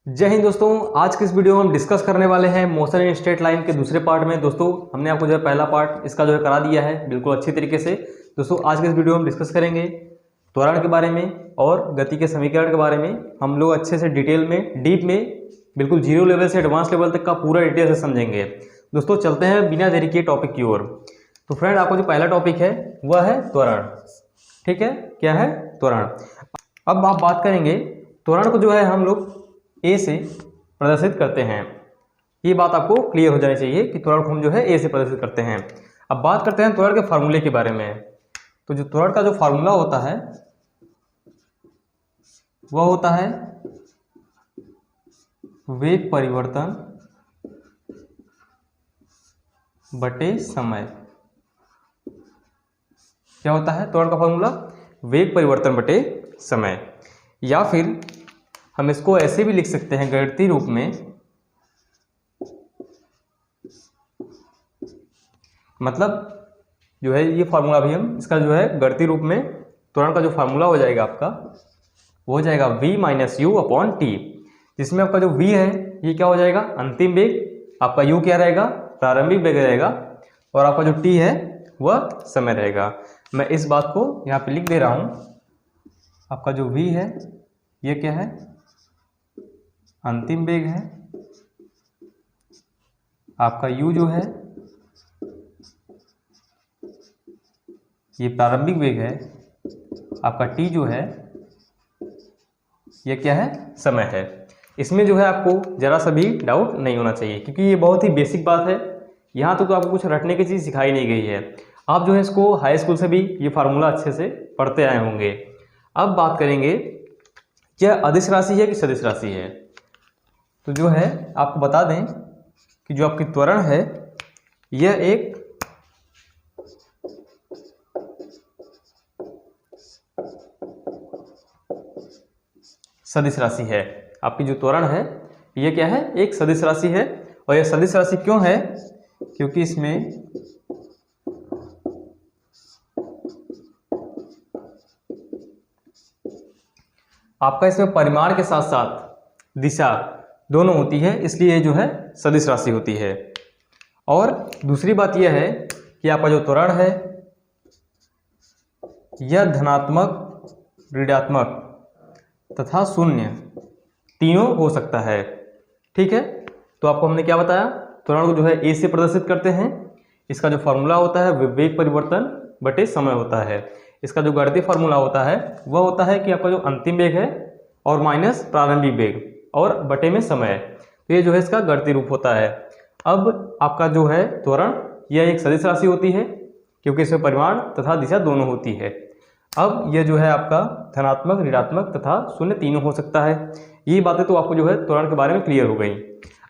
जय हिंद दोस्तों। आज के इस वीडियो में हम डिस्कस करने वाले हैं मोशन इन स्ट्रेट लाइन के दूसरे पार्ट में। दोस्तों हमने आपको जो है पहला पार्ट इसका जो है करा दिया है बिल्कुल अच्छी तरीके से। दोस्तों आज के इस वीडियो में हम डिस्कस करेंगे त्वरण के बारे में और गति के समीकरण के बारे में। हम लोग अच्छे से डिटेल में डीप में बिल्कुल जीरो लेवल से एडवांस लेवल तक का पूरा डिटेल से समझेंगे। दोस्तों चलते हैं बिना देरी के टॉपिक की ओर। तो फ्रेंड आपको जो पहला टॉपिक है वह है त्वरण। ठीक है, क्या है? त्वरण। अब आप बात करेंगे त्वरण को जो है हम लोग ए से प्रदर्शित करते हैं। ये बात आपको क्लियर हो जानी चाहिए कि त्वरण को हम जो है ए से प्रदर्शित करते हैं। अब बात करते हैं त्वरण के फार्मूले के बारे में। तो जो त्वरण का जो फार्मूला होता है वह होता है वेग परिवर्तन बटे समय। क्या होता है त्वरण का फार्मूला? वेग परिवर्तन बटे समय। या फिर हम इसको ऐसे भी लिख सकते हैं गणितीय रूप में, मतलब जो है ये फार्मूला भी हम इसका जो है गणितीय रूप में त्वरण का जो फार्मूला हो जाएगा आपका वो हो जाएगा v minus you upon T, जिसमें आपका जो v है ये क्या हो जाएगा? अंतिम वेग। आपका u क्या रहेगा? प्रारंभिक वेग रहेगा। और आपका जो t है वह समय रहेगा। मैं इस बात को यहाँ पे लिख दे रहा हूँ। आपका जो v है ये क्या है? अंतिम वेग है। आपका u जो है ये प्रारंभिक वेग है। आपका t जो है ये क्या है? समय है। इसमें जो है आपको जरा सा भी डाउट नहीं होना चाहिए, क्योंकि ये बहुत ही बेसिक बात है। यहाँ तो आपको कुछ रटने की चीज़ सिखाई नहीं गई है। आप जो है इसको हाई स्कूल से भी ये फार्मूला अच्छे से पढ़ते आए होंगे। अब बात करेंगे क्या अदिश राशि है कि सदिश राशि है। तो जो है आपको बता दें कि जो आपकी त्वरण है यह एक सदिश राशि है। आपकी जो त्वरण है यह क्या है? एक सदिश राशि है। और यह सदिश राशि क्यों है? क्योंकि इसमें आपका इसमें परिमाण के साथ साथ दिशा दोनों होती है, इसलिए ये जो है सदिश राशि होती है। और दूसरी बात यह है कि आपका जो त्वरण है यह धनात्मक, ऋणात्मक तथा शून्य तीनों हो सकता है। ठीक है, तो आपको हमने क्या बताया? त्वरण को जो है ए से प्रदर्शित करते हैं। इसका जो फार्मूला होता है वेग परिवर्तन बटे समय होता है। इसका जो गणितीय फार्मूला होता है वह होता है कि आपका जो अंतिम वेग है और माइनस प्रारंभिक वेग और बटे में समय। तो ये जो है इसका गणितीय रूप होता है। अब आपका जो है त्वरण यह एक सदिश राशि होती है, क्योंकि इसमें परिमाण तथा दिशा दोनों होती है। अब यह जो है आपका धनात्मक, ऋणात्मक तथा शून्य तीनों हो सकता है। ये बातें तो आपको जो है त्वरण के बारे में क्लियर हो गई।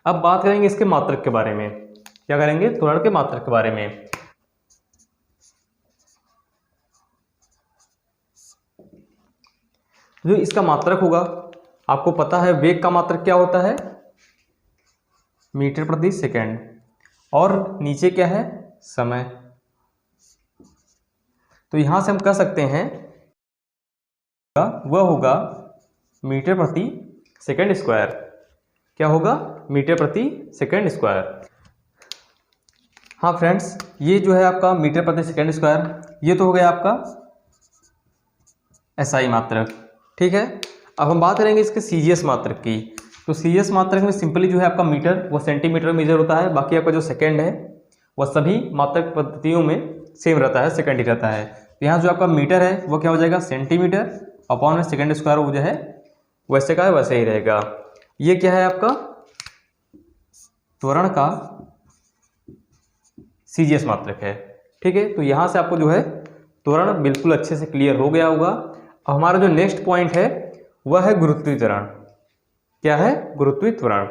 अब बात करेंगे इसके मात्रक के बारे में। क्या करेंगे? त्वरण के मात्रक के बारे में। जो इसका मात्रक होगा, आपको पता है वेग का मात्रक क्या होता है? मीटर प्रति सेकंड। और नीचे क्या है? समय। तो यहां से हम कह सकते हैं वह होगा मीटर प्रति सेकंड स्क्वायर। क्या होगा? मीटर प्रति सेकंड स्क्वायर। हाँ फ्रेंड्स, ये जो है आपका मीटर प्रति सेकंड स्क्वायर, ये तो हो गया आपका एसआई मात्रक। ठीक है, अब हम बात करेंगे इसके सीजीएस मात्रक की। तो सीजीएस मात्रक में सिंपली जो है आपका मीटर वो सेंटीमीटर में मेजर होता है। बाकी आपका जो सेकंड है वह सभी मात्रक पद्धतियों में सेम रहता है, सेकंड ही रहता है। तो यहाँ जो आपका मीटर है वो क्या हो जाएगा? सेंटीमीटर अपॉन में सेकंड स्क्वायर वो जो है वैसे का है वैसे ही रहेगा। ये क्या है आपका? त्वरण का सीजीएस मात्रक है। ठीक है, तो यहाँ से आपको जो है त्वरण बिल्कुल अच्छे से क्लियर हो गया होगा। अब हमारा जो नेक्स्ट पॉइंट है वह है गुरुत्वीय त्वरण। क्या है? गुरुत्वीय त्वरण।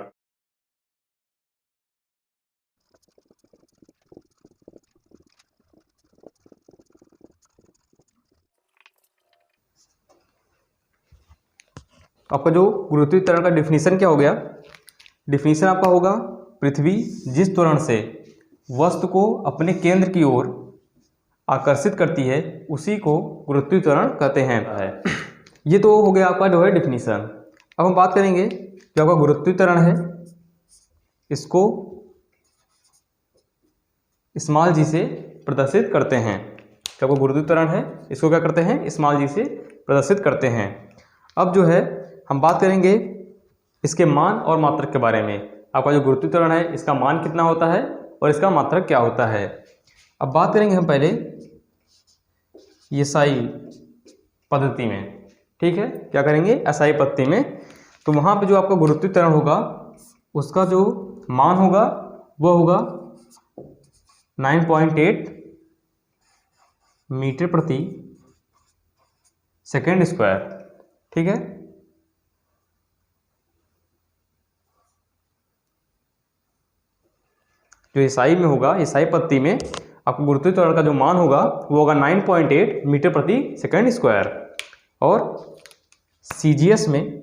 आपका जो गुरुत्वीय त्वरण का डिफिनीशन क्या हो गया? डिफिनीशन आपका होगा पृथ्वी जिस त्वरण से वस्तु को अपने केंद्र की ओर आकर्षित करती है उसी को गुरुत्वीय त्वरण कहते हैं। ये तो हो गया आपका जो है डिफिनीशन। अब हम बात करेंगे जो आपका गुरुत्वीय त्वरण है इसको स्मॉल जी से प्रदर्शित करते हैं। जो आपका गुरुत्वीय त्वरण है इसको क्या करते हैं, स्मॉल जी से प्रदर्शित करते हैं। अब जो है हम बात करेंगे इसके मान और मात्रक के बारे में। आपका जो गुरुत्वीय त्वरण है इसका मान कितना होता है और इसका मात्रक क्या होता है। अब बात करेंगे हम पहले एसआई पद्धति में, ठीक है, क्या करेंगे एसआई पद्धति में। तो वहाँ पे जो आपका गुरुत्वीय त्वरण होगा उसका जो मान होगा वो होगा 9.8 मीटर प्रति सेकेंड स्क्वायर, ठीक है। जो एसआई में होगा, एसआई पद्धति में आपको गुरुत्वीय त्वरण का जो मान होगा वो होगा 9.8 मीटर प्रति सेकेंड स्क्वायर। और सीजीएस में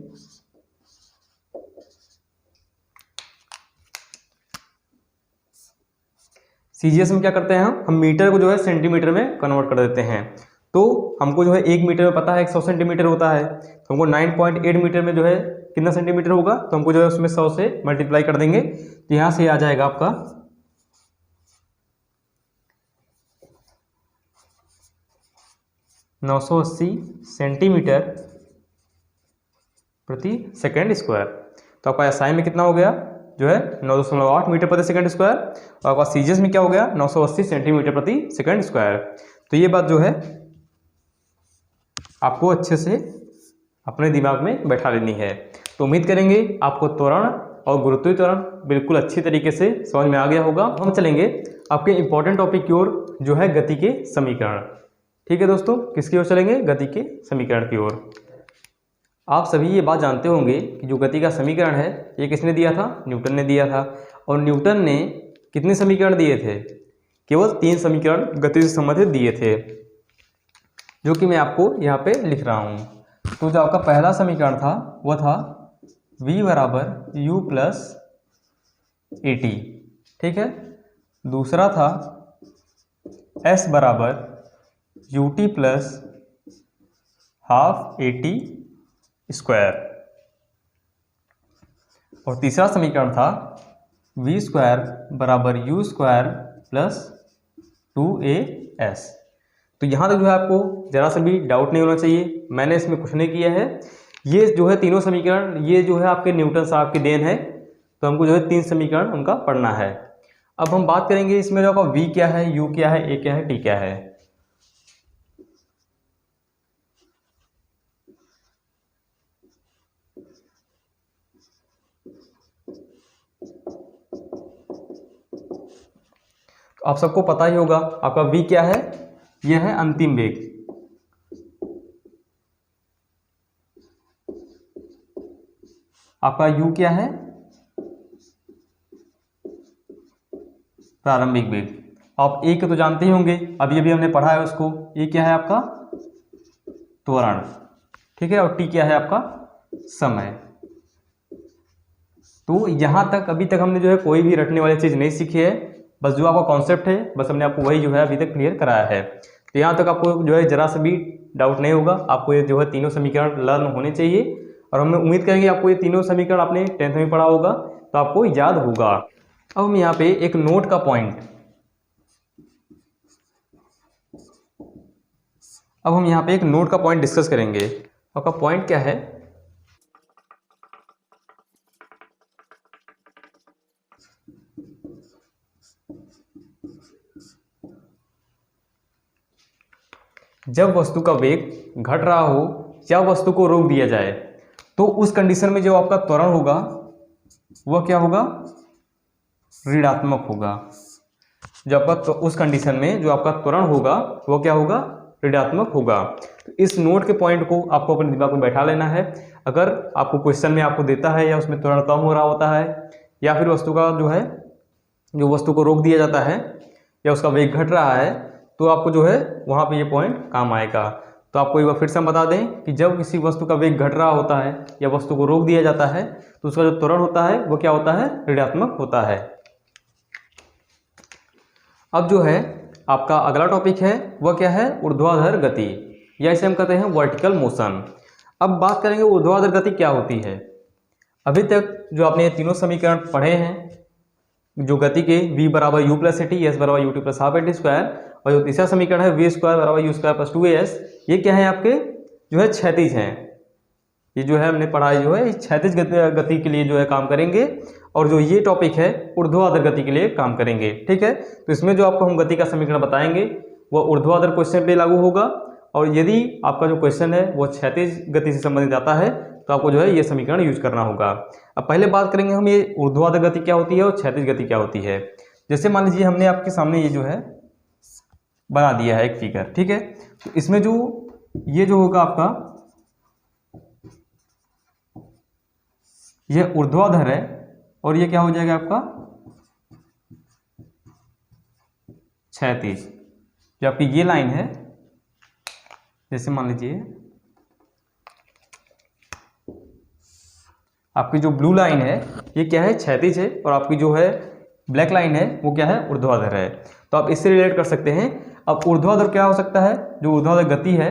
क्या करते हैं हम मीटर को जो है सेंटीमीटर में कन्वर्ट कर देते हैं। तो हमको जो है 1 मीटर में पता है 100 सेंटीमीटर होता है, तो हमको 9.8 मीटर में जो है कितना सेंटीमीटर होगा, तो हमको जो है उसमें 100 से मल्टीप्लाई कर देंगे। तो यहाँ से आ जाएगा आपका 980 सेंटीमीटर प्रति सेकेंड स्क्वायर। तो आपका एसआई में कितना हो गया जो है 9.8 मीटर प्रति सेकेंड स्क्वायर, और आपका सीजीएस में क्या हो गया 980 सेंटीमीटर प्रति सेकेंड स्क्वायर। तो ये बात जो है आपको अच्छे से अपने दिमाग में बैठा लेनी है। तो उम्मीद करेंगे आपको त्वरण और गुरुत्वीय त्वरण बिल्कुल अच्छी तरीके से समझ में आ गया होगा। हम चलेंगे आपके इंपॉर्टेंट टॉपिक की ओर जो है गति के समीकरण। ठीक है दोस्तों, किसकी ओर चलेंगे, गति के समीकरण की ओर। आप सभी ये बात जानते होंगे कि जो गति का समीकरण है ये किसने दिया था, न्यूटन ने दिया था। और न्यूटन ने कितने समीकरण दिए थे, केवल 3 समीकरण गति से संबंधित दिए थे, जो कि मैं आपको यहाँ पे लिख रहा हूँ। तो जो आपका पहला समीकरण था वह था v बराबर u प्लस AT, ठीक है। दूसरा था s बराबर ut plus half AT square. और तीसरा समीकरण था v स्क्वायर बराबर u स्क्वायर प्लस 2as। तो यहाँ तक जो है आपको ज़रा सा भी डाउट नहीं होना चाहिए, मैंने इसमें कुछ नहीं किया है। ये जो है तीनों समीकरण ये जो है आपके न्यूटन साहब की देन है, तो हमको जो है 3 समीकरण उनका पढ़ना है। अब हम बात करेंगे इसमें जो आपका v क्या है, u क्या है, a क्या है, t क्या है। तो आप सबको पता ही होगा आपका v क्या है, यह है अंतिम वेग। आपका u क्या है, प्रारंभिक वेग। आप a के तो जानते ही होंगे, अभी अभी हमने पढ़ा है उसको। a क्या है आपका त्वरण, ठीक है, और t क्या है आपका समय। तो यहाँ तक अभी तक हमने जो है कोई भी रटने वाली चीज़ नहीं सीखी है, बस जो आपका कॉन्सेप्ट है बस हमने आपको वही जो है अभी तक क्लियर कराया है। तो यहाँ तक आपको जो है जरा सा भी डाउट नहीं होगा, आपको ये जो है तीनों समीकरण लर्न होने चाहिए। और हम उम्मीद करेंगे आपको ये तीनों समीकरण आपने 10th में पढ़ा होगा तो आपको याद होगा। अब हम यहाँ पे एक नोट का पॉइंट डिस्कस करेंगे। आपका पॉइंट क्या है, जब वस्तु का वेग घट रहा हो या वस्तु को रोक दिया जाए तो उस कंडीशन में जो आपका त्वरण होगा वह क्या होगा, ऋणात्मक होगा। जब आपका उस कंडीशन में जो आपका त्वरण होगा वह क्या होगा, ऋणात्मक होगा। तो इस नोट के पॉइंट को आपको अपने दिमाग में बैठा लेना है। अगर आपको क्वेश्चन में आपको देता है या उसमें त्वरण कम हो रहा होता है या फिर वस्तु का जो वस्तु को रोक दिया जाता है या उसका वेग घट रहा है, तो आपको जो है वहाँ पे ये पॉइंट काम आएगा। तो आपको एक बार फिर से हम बता दें कि जब किसी वस्तु का वेग घट रहा होता है या वस्तु को रोक दिया जाता है तो उसका जो त्वरण होता है वो क्या होता है, ऋणात्मक होता है। अब जो है आपका अगला टॉपिक है वह क्या है, ऊर्ध्वाधर गति, या इसे हम कहते हैं वर्टिकल मोशन। अब बात करेंगे ऊर्ध्वाधर गति क्या होती है। अभी तक जो आपने ये तीनों समीकरण पढ़े हैं, जो गति के v बराबर u plus a t, s बराबर u t plus half a t square, और जो तीसरा समीकरण है v स्क्वायर बराबर यू स्क्वायर प्लस 2as, ये क्या है आपके जो है क्षैतिज हैं। ये जो है हमने पढ़ा जो है क्षैतिज गति के लिए जो है काम करेंगे, और जो ये टॉपिक है ऊर्ध्वाधर गति के लिए काम करेंगे। ठीक है, तो इसमें जो आपको हम गति का समीकरण बताएंगे वो ऊर्ध्वाधर क्वेश्चन पे लागू होगा, और यदि आपका जो क्वेश्चन है वो क्षैतिज गति से संबंधित आता है तो आपको जो है ये समीकरण यूज करना होगा। अब पहले बात करेंगे हम ये ऊर्ध्वाधर गति क्या होती है और क्षैतिज गति क्या होती है। जैसे मान लीजिए हमने आपके सामने ये जो है बना दिया है एक फिगर, ठीक है, तो इसमें जो ये जो होगा आपका ये ऊर्ध्वाधर है, और ये क्या हो जाएगा आपका क्षैतिज। जो आपकी ये लाइन है, जैसे मान लीजिए आपकी जो ब्लू लाइन है ये क्या है क्षैतिज है, और आपकी जो है ब्लैक लाइन है वो क्या है ऊर्ध्वाधर है। तो आप इससे रिलेट कर सकते हैं। अब ऊर्ध्वाधर क्या हो सकता है, जो ऊर्ध्वाधर गति है,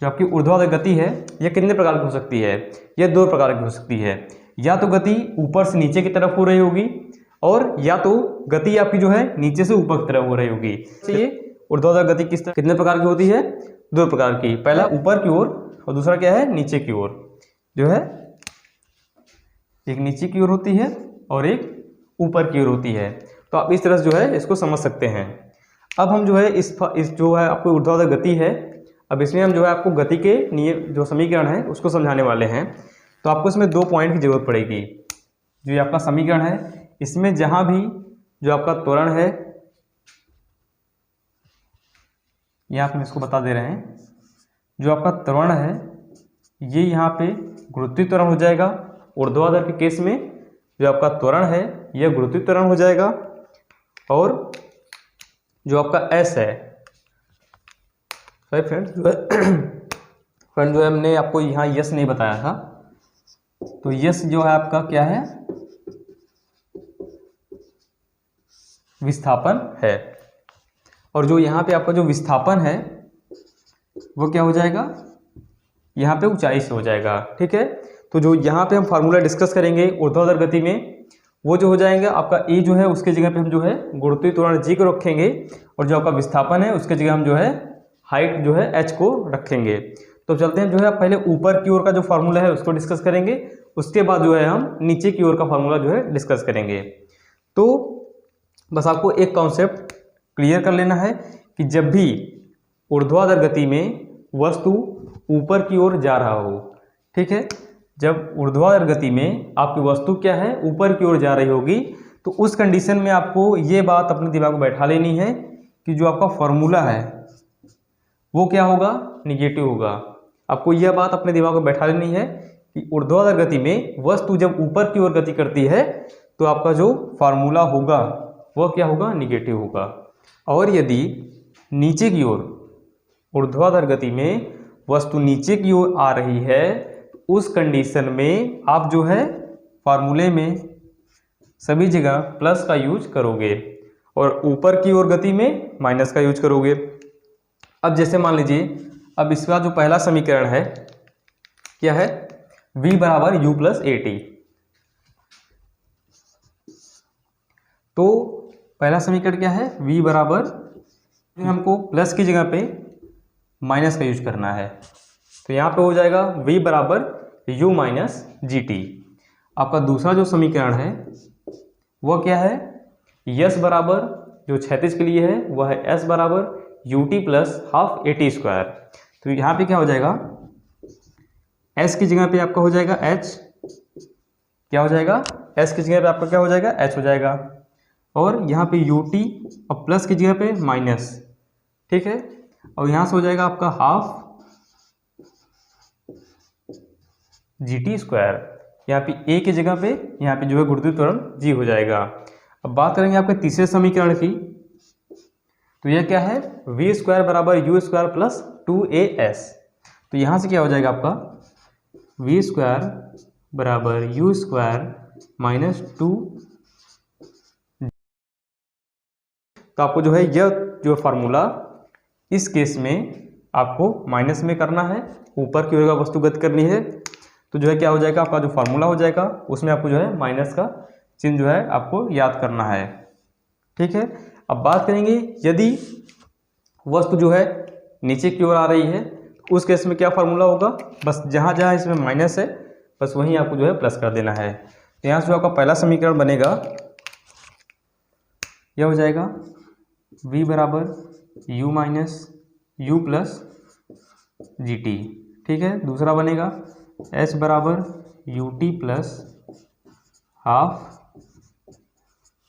जो आपकी ऊर्ध्वाधर गति है ये कितने प्रकार की हो सकती है, ये दो प्रकार की हो सकती है। या तो गति ऊपर से नीचे की तरफ हो रही होगी, और या तो गति आपकी जो है नीचे से ऊपर की तरफ हो रही होगी। ये ऊर्ध्वाधर गति कितने प्रकार की होती है, दो प्रकार की। पहला ऊपर की ओर, और दूसरा क्या है नीचे की ओर। जो है एक नीचे की ओर होती है और एक ऊपर की ओर होती है। तो आप इस तरह से जो है इसको समझ सकते हैं। अब हम जो है इस जो है आपको ऊर्ध्वाधर गति है, अब इसमें हम जो है आपको गति के नियम जो समीकरण है उसको समझाने वाले हैं। तो आपको इसमें 2 पॉइंट की जरूरत पड़ेगी। जो ये आपका समीकरण है इसमें जहां भी जो आपका त्वरण है, यहाँ पे इसको बता दे रहे हैं, जो आपका त्वरण है ये यहाँ पे गुरुत्वीय त्वरण हो जाएगा। ऊर्ध्वाधर के केस में जो आपका त्वरण है यह गुरुत्वीय त्वरण हो जाएगा, और जो आपका s है, सॉरी फ्रेंड जो है हमने आपको यहाँ यस नहीं बताया था, तो यस जो है आपका क्या है विस्थापन है। और जो यहाँ पे आपका जो विस्थापन है वो क्या हो जाएगा, यहाँ पे ऊंचाई से हो जाएगा। ठीक है, तो जो यहाँ पे हम फार्मूला डिस्कस करेंगे ऊर्ध्वाधर गति में, वो जो हो जाएगा आपका ए जो है उसके जगह पे हम जो है गुरुत्वीय त्वरण जी को रखेंगे, और जो आपका विस्थापन है उसके जगह हम जो है हाइट जो है एच को रखेंगे। तो चलते हैं जो है पहले ऊपर की ओर का जो फार्मूला है उसको डिस्कस करेंगे, उसके बाद जो है हम नीचे की ओर का फार्मूला जो है डिस्कस करेंगे। तो बस आपको एक कॉन्सेप्ट क्लियर कर लेना है कि जब भी ऊर्ध्वाधर गति में वस्तु ऊपर की ओर जा रहा हो, ठीक है, जब ऊर्ध्वाधर गति में आपकी वस्तु क्या है ऊपर की ओर जा रही होगी, तो उस कंडीशन में आपको ये बात अपने दिमाग में बैठा लेनी है कि जो आपका फॉर्मूला है वो क्या होगा, निगेटिव होगा। आपको यह बात अपने दिमाग में बैठा लेनी है कि ऊर्ध्वाधर गति में वस्तु जब ऊपर की ओर गति करती है तो आपका जो फार्मूला होगा वह क्या होगा, निगेटिव होगा। और यदि नीचे की ओर ऊर्ध्वाधर गति में वस्तु नीचे की ओर आ रही है, उस कंडीशन में आप जो है फार्मूले में सभी जगह प्लस का यूज करोगे, और ऊपर की ओर गति में माइनस का यूज करोगे। अब जैसे मान लीजिए, अब इसका जो पहला समीकरण है क्या है, v बराबर u प्लस ए टी। तो पहला समीकरण क्या है, v बराबर, हमको प्लस की जगह पे माइनस का यूज करना है, तो यहाँ पे हो जाएगा v बराबर u माइनस जी टी। आपका दूसरा जो समीकरण है वह क्या है, s बराबर जो क्षैतिज के लिए है वह है s बराबर u t plus half a t square. तो यहाँ पे क्या हो जाएगा, s की जगह पे आपका हो जाएगा h, क्या हो जाएगा, s की जगह पे आपका क्या हो जाएगा, h हो जाएगा, और यहाँ पे यू टी और प्लस की जगह पे माइनस, ठीक है, और यहाँ से हो जाएगा आपका हाफ जी टी स्क्वायर। यहाँ पे a की जगह पे यहाँ पे जो है गुरुत्वीय त्वरण g हो जाएगा। अब बात करेंगे आपके तीसरे समीकरण की, तो यह क्या है, v स्क्वायर बराबर यू स्क्वायर प्लस 2as। तो यहाँ से क्या हो जाएगा आपका v स्क्वायर बराबर यू स्क्वायर माइनस 2। तो आपको जो है यह जो फार्मूला इस केस में आपको माइनस में करना है, ऊपर की ओर का वस्तु गति करनी है, तो जो है क्या हो जाएगा आपका जो फार्मूला हो जाएगा उसमें आपको जो है माइनस का चिन्ह जो है आपको याद करना है। ठीक है, अब बात करेंगे यदि वस्तु जो है नीचे की ओर आ रही है तो उस केस में क्या फार्मूला होगा, बस जहाँ जहाँ इसमें माइनस है बस वहीं आपको जो है प्लस कर देना है। तो यहाँ से जो आपका पहला समीकरण बनेगा यह हो जाएगा v बराबर u minus u plus G T. ठीक है, दूसरा बनेगा h बराबर u T plus half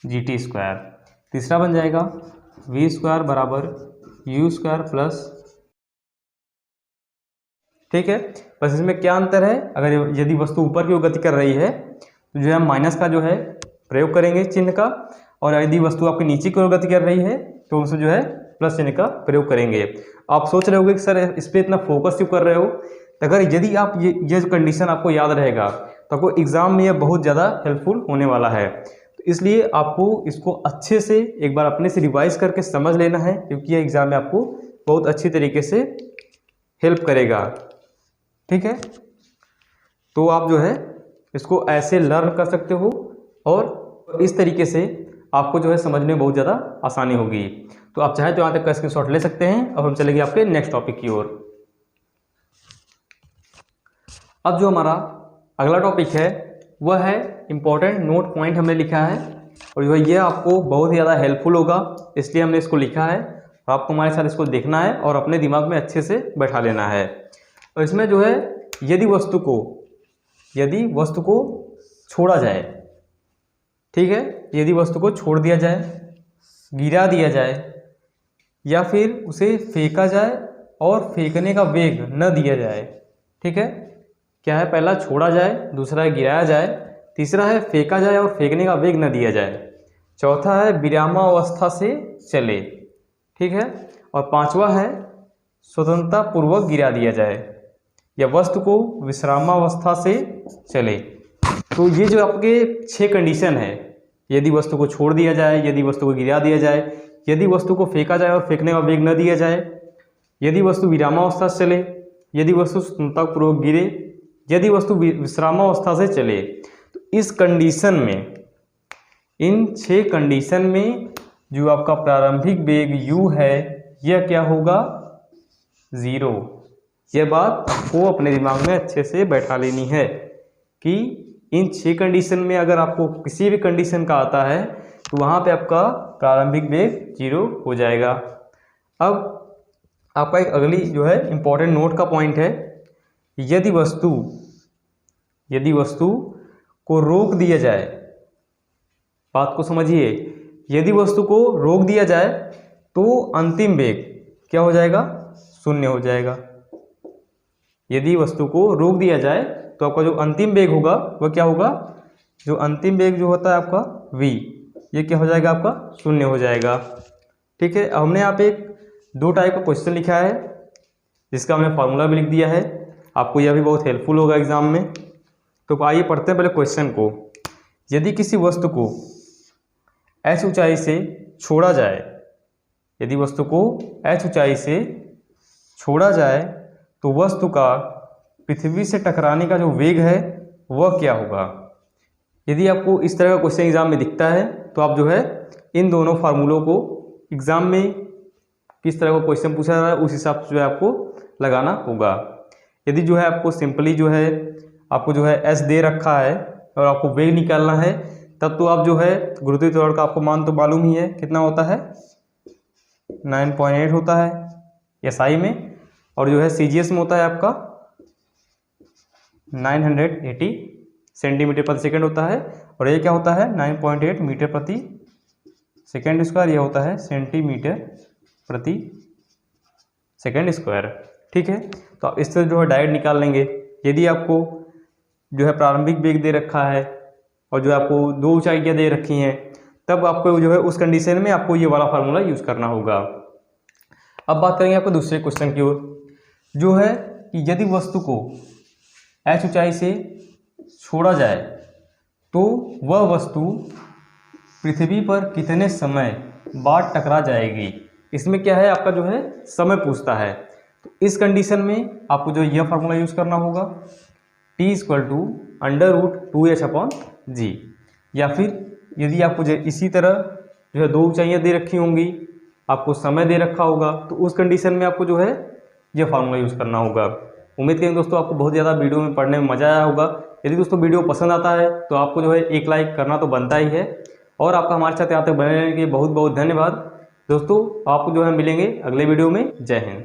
G T square. तीसरा बन जाएगा v स्क्वायर बराबर u स्क्वायर प्लस। ठीक है, बस इसमें क्या अंतर है, अगर यदि वस्तु ऊपर की ओर गति कर रही है तो जो है माइनस का जो है प्रयोग करेंगे चिन्ह का, और यदि वस्तु आपके नीचे की ओर गति कर रही है तो उसमें जो है प्लस चिन्ह का प्रयोग करेंगे। आप सोच रहे होगे कि सर इस पर इतना फोकस क्यों कर रहे हो, तो अगर यदि आप ये जो कंडीशन आपको याद रहेगा तो आपको एग्जाम में यह बहुत ज़्यादा हेल्पफुल होने वाला है। तो इसलिए आपको इसको अच्छे से एक बार अपने से रिवाइज करके समझ लेना है, क्योंकि यह एग्जाम में आपको बहुत अच्छी तरीके से हेल्प करेगा। ठीक है, तो आप जो है इसको ऐसे लर्न कर सकते हो और इस तरीके से आपको जो है समझने में बहुत ज़्यादा आसानी होगी। तो आप चाहे तो यहाँ तक का स्क्रीनशॉट ले सकते हैं और हम चलेंगे आपके नेक्स्ट टॉपिक की ओर। अब जो हमारा अगला टॉपिक है वह है इम्पोर्टेंट नोट पॉइंट हमने लिखा है, और जो है ये आपको बहुत ही ज़्यादा हेल्पफुल होगा, इसलिए हमने इसको लिखा है और आपको हमारे साथ इसको देखना है और अपने दिमाग में अच्छे से बैठा लेना है। और इसमें जो है यदि वस्तु को छोड़ा जाए, ठीक है, यदि वस्तु को छोड़ दिया जाए, गिरा दिया जाए या फिर उसे फेंका जाए और फेंकने का वेग न दिया जाए। ठीक है, क्या है, पहला छोड़ा जाए, दूसरा है गिराया जाए, तीसरा है फेंका जाए और फेंकने का वेग न दिया जाए, चौथा है विरामावस्था से चले। ठीक है, और पांचवा है स्वतंत्रता पूर्वक गिरा दिया जाए या वस्तु को विश्रामावस्था से चले। तो ये जो आपके 6 कंडीशन है, यदि वस्तु को छोड़ दिया जाए, यदि वस्तु को गिरा दिया जाए, यदि वस्तु को फेंका जाए और फेंकने का वेग न दिया जाए, यदि वस्तु विरामावस्था से चले, यदि वस्तु स्वतंत्रतापूर्वक गिरे, यदि वस्तु विश्रामावस्था से चले, तो इस कंडीशन में, इन 6 कंडीशन में जो आपका प्रारंभिक वेग u है यह क्या होगा, 0। यह बात आपको अपने दिमाग में अच्छे से बैठा लेनी है कि इन 6 कंडीशन में अगर आपको किसी भी कंडीशन का आता है तो वहाँ पे आपका प्रारंभिक वेग 0 हो जाएगा। अब आपका एक अगली जो है इम्पोर्टेंट नोट का पॉइंट है, यदि वस्तु को रोक दिया जाए, बात को समझिए, यदि वस्तु को रोक दिया जाए तो अंतिम वेग क्या हो जाएगा, 0 हो जाएगा। यदि वस्तु को रोक दिया जाए तो आपका जो अंतिम वेग होगा वह क्या होगा, जो अंतिम वेग जो होता है आपका v, ये क्या हो जाएगा, आपका 0 हो जाएगा। ठीक है, हमने यहाँ पे 2 टाइप का क्वेश्चन लिखा है जिसका हमने फार्मूला भी लिख दिया है, आपको यह भी बहुत हेल्पफुल होगा एग्जाम में। तो आइए पढ़ते हैं पहले क्वेश्चन को। यदि किसी वस्तु को h ऊंचाई से छोड़ा जाए, यदि वस्तु को h ऊंचाई से छोड़ा जाए तो वस्तु का पृथ्वी से टकराने का जो वेग है वह क्या होगा। यदि आपको इस तरह का क्वेश्चन एग्जाम में दिखता है तो आप जो है इन दोनों फार्मूलों को एग्जाम में किस तरह का क्वेश्चन पूछा जा रहा है उस हिसाब से जो है आपको लगाना होगा। यदि जो है आपको सिंपली जो है आपको जो है s दे रखा है और आपको वेग निकालना है, तब तो आप जो है गुरुत्वीय त्वरण का आपको मान तो मालूम ही है, कितना होता है, 9.8 होता है SI में, और जो है CGS में होता है आपका 980 सेंटीमीटर प्रति सेकंड होता है, और ये क्या होता है 9.8 मीटर प्रति सेकंड स्क्वायर, यह होता है सेंटीमीटर प्रति सेकंड स्क्वायर। ठीक है, तो आप इस तरह जो है डायरेक्ट निकाल लेंगे। यदि आपको जो है प्रारंभिक वेग दे रखा है और जो आपको 2 ऊंचाइयाँ दे रखी हैं, तब आपको जो है उस कंडीशन में आपको ये वाला फार्मूला यूज़ करना होगा। अब बात करेंगे आपको दूसरे क्वेश्चन की ओर, जो है कि यदि वस्तु को h ऊंचाई से छोड़ा जाए तो वह वस्तु पृथ्वी पर कितने समय बाद टकरा जाएगी। इसमें क्या है, आपका जो है समय पूछता है, तो इस कंडीशन में आपको जो यह फार्मूला यूज़ करना होगा, T = √2h/g। या फिर यदि आपको इसी तरह जो है 2 ऊंचाइयाँ दे रखी होंगी, आपको समय दे रखा होगा, तो उस कंडीशन में आपको जो है यह फार्मूला यूज़ करना होगा। उम्मीद करें दोस्तों आपको बहुत ज़्यादा वीडियो में पढ़ने में मज़ा आया होगा। यदि दोस्तों वीडियो पसंद आता है तो आपको जो है एक लाइक करना तो बनता ही है, और आपका हमारे साथ यहाँ तक बने रहने के लिए बहुत बहुत धन्यवाद। दोस्तों आपको जो है मिलेंगे अगले वीडियो में। जय हिंद।